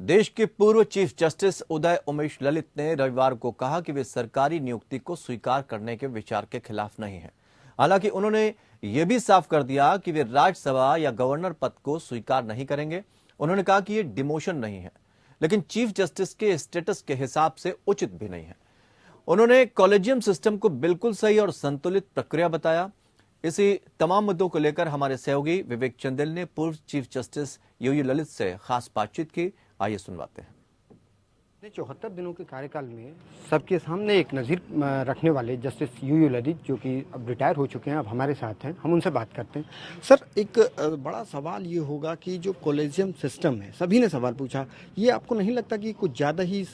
देश के पूर्व चीफ जस्टिस उदय उमेश ललित ने रविवार को कहा कि वे सरकारी नियुक्ति को स्वीकार करने के विचार के खिलाफ नहीं हैं। हालांकि उन्होंने यह भी साफ कर दिया कि वे राज्यसभा या गवर्नर पद को स्वीकार नहीं करेंगे। उन्होंने कहा कि यह डिमोशन नहीं है, लेकिन चीफ जस्टिस के स्टेटस के हिसाब से उचित भी नहीं है। उन्होंने कॉलेजियम सिस्टम को बिल्कुल सही और संतुलित प्रक्रिया बताया। इसी तमाम मुद्दों को लेकर हमारे सहयोगी विवेक चंदेल ने पूर्व चीफ जस्टिस यूयू ललित से खास बातचीत की। आइए सुनवाते हैं। 74 दिनों के कार्यकाल में सबके सामने एक नज़ीर रखने वाले जस्टिस यूयू ललित, जो कि अब रिटायर हो चुके हैं, अब हमारे साथ हैं। हम उनसे बात करते हैं। सर, एक बड़ा सवाल ये होगा कि जो कॉलेजियम सिस्टम है, सभी ने सवाल पूछा, ये आपको नहीं लगता कि कुछ ज़्यादा ही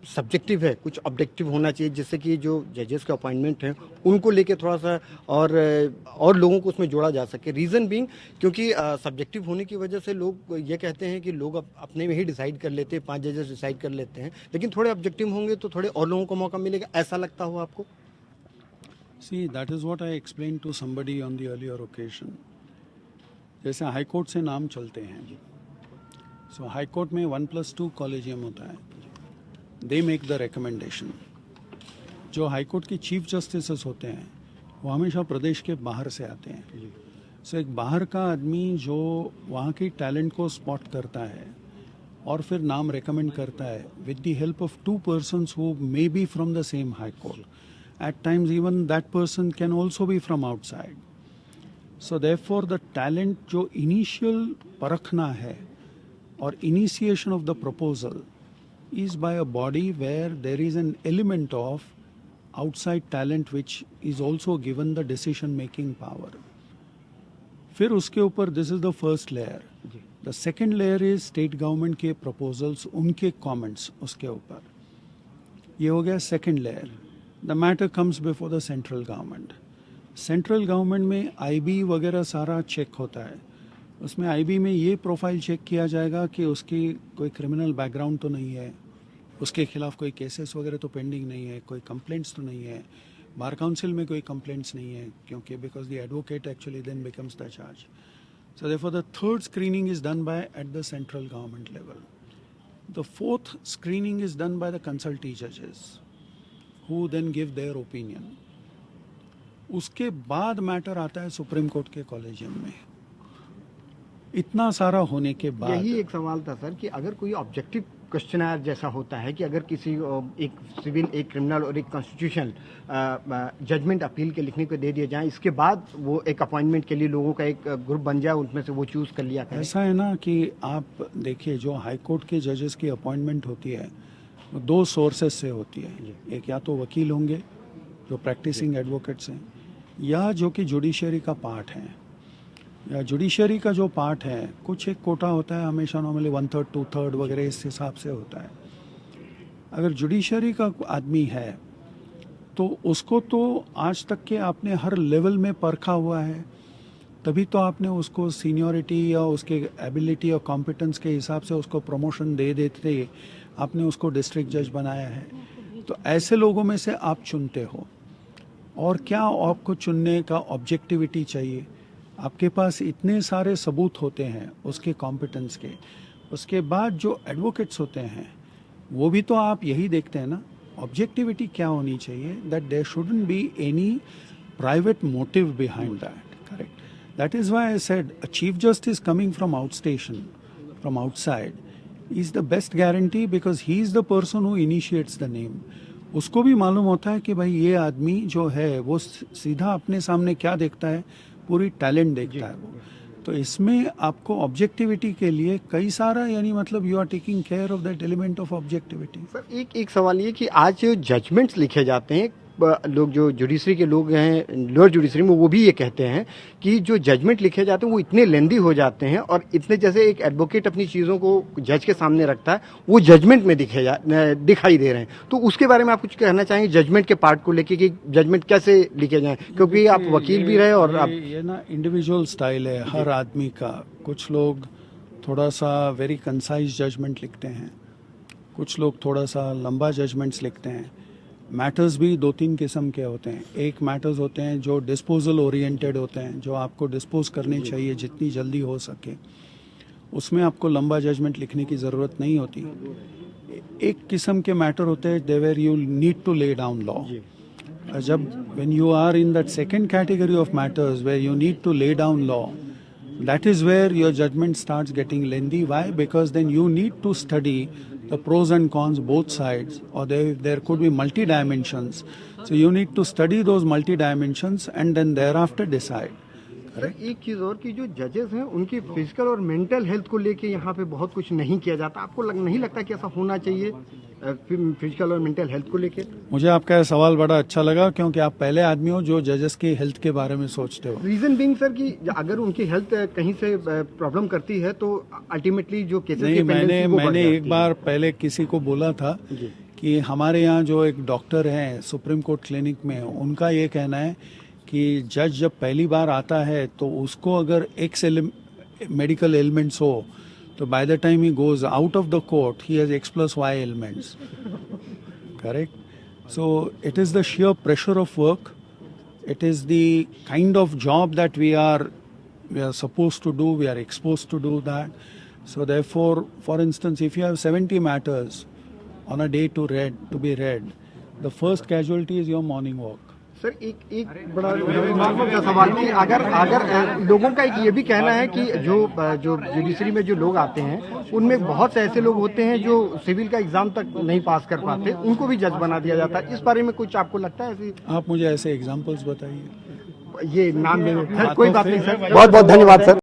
सब्जेक्टिव है, कुछ ऑब्जेक्टिव होना चाहिए, जिससे कि जो जजेस के अपॉइंटमेंट हैं उनको लेके थोड़ा सा और लोगों को उसमें जोड़ा जा सके? रीज़न बीइंग क्योंकि सब्जेक्टिव होने की वजह से लोग ये कहते हैं कि लोग अपने में ही डिसाइड कर लेते हैं, 5 जजेस डिसाइड कर लेते हैं, लेकिन थोड़े ऑब्जेक्टिव होंगे तो थोड़े और लोगों को मौका मिलेगा, ऐसा लगता हो आपको? See, that is what I explained to somebody on the earlier occasion. जैसे हाई कोर्ट से नाम चलते हैं, सो हाई कोर्ट में 1+2 कॉलेजियम होता है, दे मेक द रिकमेंडेशन। जो हाई कोर्ट के चीफ जस्टिस होते हैं वो हमेशा प्रदेश के बाहर से आते हैं। सो एक बाहर का आदमी जो वहाँ की टैलेंट को स्पॉट करता है और फिर नाम रेकमेंड करता है with the help of 2 persons who may be from the same high court, at times even that person can also be from outside. So therefore the talent जो इनिशियल परखना है और initiation of the proposal is by a body where there is an element of outside talent which is also given the decision making power. फिर उसके ऊपर this is the first layer. The second layer is state government के proposals, उनके comments उसके ऊपर। ये हो गया second layer. The matter comes before the central government. Central government में IB वगैरह सारा चेक होता है। उसमें IB में ये प्रोफाइल चेक किया जाएगा कि उसकी कोई क्रिमिनल बैकग्राउंड तो नहीं है, उसके खिलाफ कोई केसेस वगैरह तो पेंडिंग नहीं है, कोई कंप्लेंट्स तो नहीं है, बार काउंसिल में कोई कंप्लेंट्स नहीं है, क्योंकि because the advocate actually then becomes the charge. So therefore the third screening is done by at the central government level. The fourth screening is done by the consultee जजेस who then give their opinion. उसके बाद matter आता है supreme court के collegium में। इतना सारा होने के बाद यही एक सवाल था सर कि अगर कोई ऑब्जेक्टिव क्वेश्चनर जैसा होता है कि अगर किसी एक सिविल, एक क्रिमिनल और एक कॉन्स्टिट्यूशनल जजमेंट अपील के लिखने को दे दिए जाए, इसके बाद वो एक अपॉइंटमेंट के लिए लोगों का एक ग्रुप बन जाए, उनमें से वो चूज कर लिया करें। ऐसा है ना कि आप देखिए, जो हाई कोर्ट के जजेस की अपॉइंटमेंट होती है वो 2 सोर्सेस से होती है। एक या तो वकील होंगे जो प्रैक्टिसिंग एडवोकेट्स हैं, या जो कि जुडिशरी का पार्ट है। या जुडिशरी का जो पार्ट है, कुछ एक कोटा होता है हमेशा, नॉर्मली 1/3 2/3 वगैरह इस हिसाब से होता है। अगर जुडिशरी का आदमी है तो उसको तो आज तक के आपने हर लेवल में परखा हुआ है, तभी तो आपने उसको सीनियरिटी या उसके एबिलिटी और कॉम्पिटेंस के हिसाब से उसको प्रमोशन दे देते आपने उसको डिस्ट्रिक्ट जज बनाया है। तो ऐसे लोगों में से आप चुनते हो, और क्या आपको चुनने का ऑब्जेक्टिविटी चाहिए? आपके पास इतने सारे सबूत होते हैं उसके कॉम्पिटेंस के। उसके बाद जो एडवोकेट्स होते हैं वो भी तो आप यही देखते हैं ना, ऑब्जेक्टिविटी क्या होनी चाहिए, that there shouldn't be any private motive behind that. Correct, that is why I said a chief justice coming from out station, from outside is the best guarantee, because he is the person who initiates the name. उसको भी मालूम होता है कि भाई ये आदमी जो है वो सीधा अपने सामने क्या देखता है, पूरी टैलेंट देखता है वो। तो इसमें आपको ऑब्जेक्टिविटी के लिए कई सारा, यानी मतलब you are taking care of that element of objectivity. Sir, एक सवाल ये कि आज जो जजमेंट्स लिखे जाते हैं, लोग जो जुडिशरी के लोग हैं लोअर जुडिशरी में, वो भी ये कहते हैं कि जो जजमेंट लिखे जाते हैं वो इतने लेंदी हो जाते हैं, और इतने, जैसे एक एडवोकेट अपनी चीज़ों को जज के सामने रखता है, वो जजमेंट में दिखाई दे रहे हैं। तो उसके बारे में आप कुछ कहना चाहेंगे जजमेंट के पार्ट को लेके कि जजमेंट कैसे लिखे जाएं, क्योंकि आप वकील भी रहे और आप ये ना इंडिविजुअल स्टाइल है हर आदमी का। कुछ लोग थोड़ा सा वेरी कंसाइज जजमेंट लिखते हैं, कुछ लोग थोड़ा सा लंबा जजमेंट्स लिखते हैं। मैटर्स भी 2-3 किस्म के होते हैं। एक मैटर्स होते हैं जो डिस्पोजल ओरिएंटेड होते हैं, जो आपको डिस्पोज करने चाहिए जितनी जल्दी हो सके। उसमें आपको लंबा जजमेंट लिखने की ज़रूरत नहीं होती। एक किस्म के मैटर होते हैं there you need to lay down law. जब when you are in that second category of matters where you need to lay down law, that is where your judgment starts getting lengthy. Why? Because then you need to study the pros and cons both sides, or there could be multi dimensions. So you need to study those multi dimensions and then thereafter decide. Sir एक चीज़ और कि जो जजेस हैं उनकी physical और mental health को लेके यहाँ पे बहुत कुछ नहीं किया जाता, आपको नहीं लगता कि ऐसा होना चाहिए फिजिकल और मेंटल हेल्थ को लेके? मुझे आपका यह सवाल बड़ा अच्छा लगा, क्योंकि आप पहले आदमी हो जो जजेस की हेल्थ के बारे में सोचते हो। रीजन बीइंग सर कि अगर उनकी हेल्थ कहीं से प्रॉब्लम करती है तो अल्टीमेटली जो केसेस नहीं, की पेंडेंसी वो बढ़ मैंने जाती एक है। बार पहले किसी को बोला था कि हमारे यहाँ जो एक डॉक्टर हैं सुप्रीम कोर्ट क्लिनिक में, उनका ये कहना है कि जज जब पहली बार आता है तो उसको अगर एक्स मेडिकल एलिमेंट्स हो तो by the time he goes out of the court he has X+Y elements. Correct? So it is the sheer pressure of work, it is the kind of job that we are supposed to do, we are exposed to do that. So therefore, for instance, if you have 70 matters on a day to be read, the first casualty is your morning walk. Sir एक बड़ा normal सा सवाल कि अगर लोगों का एक ये भी कहना है कि जो जुडिशरी में जो लोग आते हैं उनमें बहुत से ऐसे लोग होते हैं जो सिविल का एग्जाम तक नहीं पास कर पाते, उनको भी जज बना दिया जाता है। इस बारे में कुछ आपको लगता है ऐसी? आप मुझे ऐसे एग्जाम्पल्स बताइए। ये नाम ले कोई बात नहीं सर, बहुत बहुत धन्यवाद सर।